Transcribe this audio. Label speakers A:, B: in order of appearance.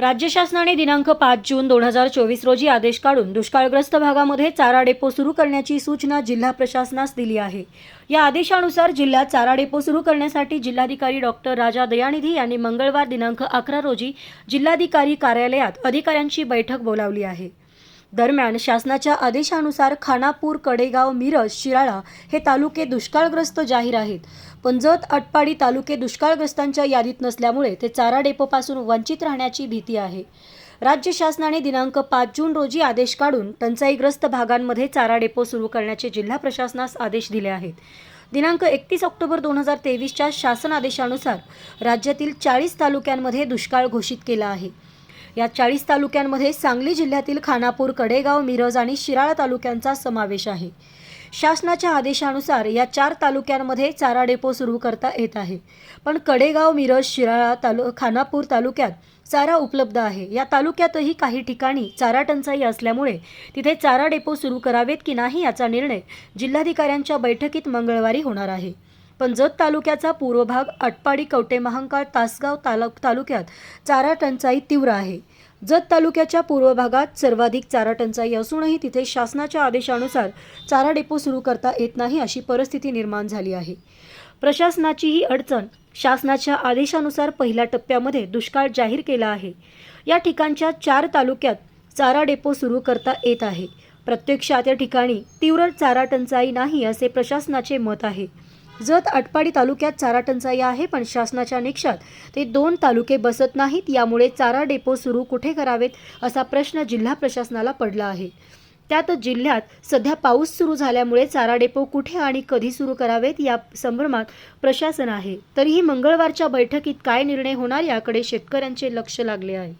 A: राज्य शासनाने दिनांक 5 जून 2024 रोजी आदेश काढून दुष्काळग्रस्त भागामध्ये चारा डेपो सुरू करण्याची सूचना जिल्हा प्रशासनास दिली आहे। या आदेशानुसार जिल्ह्यात चारा डेपो सुरू करण्यासाठी जिल्हाधिकारी डॉक्टर राजा दयानिधी यांनी मंगळवार दिनांक 11 रोजी जिल्हाधिकारी कार्यालयात अधिकाऱ्यांची बैठक बोलावली आहे। दरम्यान शासनाच्या आदेशानुसार खानापूर, कडेगाव, मिरज, शिराळा हे तालुके दुष्काळग्रस्त जाहीर आहेत, पण जत, आटपाडी तालुके दुष्काळग्रस्तांच्या यादीत नसल्यामुळे ते चारा डेपोपासून वंचित राहण्याची भीती आहे। राज्य शासनाने दिनांक 5 जून रोजी आदेश काढून टंचाईग्रस्त भागांमध्ये चारा डेपो सुरू करण्याचे जिल्हा प्रशासनास आदेश दिले आहेत। दिनांक 31 ऑक्टोबर 2023च्या शासन आदेशानुसार राज्यातील 40 तालुक्यांमध्ये दुष्काळ घोषित केला आहे। या 40 तालुक्यांमध्ये सांगली जिल्ह्यातील खानापूर, कडेगाव, मिरज आणि शिराळा तालुक्यांचा समावेश आहे। शासनाच्या आदेशानुसार या 4 तालुक्यांमध्ये चारा डेपो सुरू करता येत आहे, पण कडेगाव, मिरज, शिराळा, खानापूर तालुक्यात चारा उपलब्ध आहे। या तालुक्यातही काही ठिकाणी चारा टंचाई असल्यामुळे तिथे चारा डेपो सुरू करावेत की नाही याचा निर्णय जिल्हाधिकाऱ्यांच्या बैठकीत मंगळवारी होणार आहे। पण जत तालुक्याचा पूर्व भाग, आटपाडी, कवठेमहांकाळ, तासगाव तालुक्यात चारा टंचाई तीव्र आहे। जत तालुक्याच्या पूर्व भागात सर्वाधिक चारा टंचाई असूनही तिथे शासनाच्या आदेशानुसार चारा डेपो सुरू करता येत नाही अशी परिस्थिती निर्माण झाली आहे। प्रशासनाची ही अडचण शासनाच्या आदेशानुसार पहिल्या टप्प्यामध्ये दुष्काळ जाहीर केला आहे। या ठिकाणच्या 4 तालुक्यात चारा डेपो सुरू करता येत आहे। प्रत्यक्षात या ठिकाणी तीव्र चारा टंचाई नाही असे प्रशासनाचे मत आहे। जत, आटपाडी तालुक्यात चारा टंचाई आहे, पण शासनाच्या निकषात ते 2 तालुके बसत नाहीत। यामुळे चारा डेपो सुरू कुठे करावेत असा प्रश्न जिल्हा प्रशासनाला पडला आहे। त्यात जिल्ह्यात सध्या पाऊस सुरू झाल्यामुळे चारा डेपो कुठे आणि कधी सुरू करावेत या संभ्रमात प्रशासन आहे। तरीही मंगळवारच्या बैठकीत काय निर्णय होणार याकडे शेतकऱ्यांचे लक्ष लागले आहे।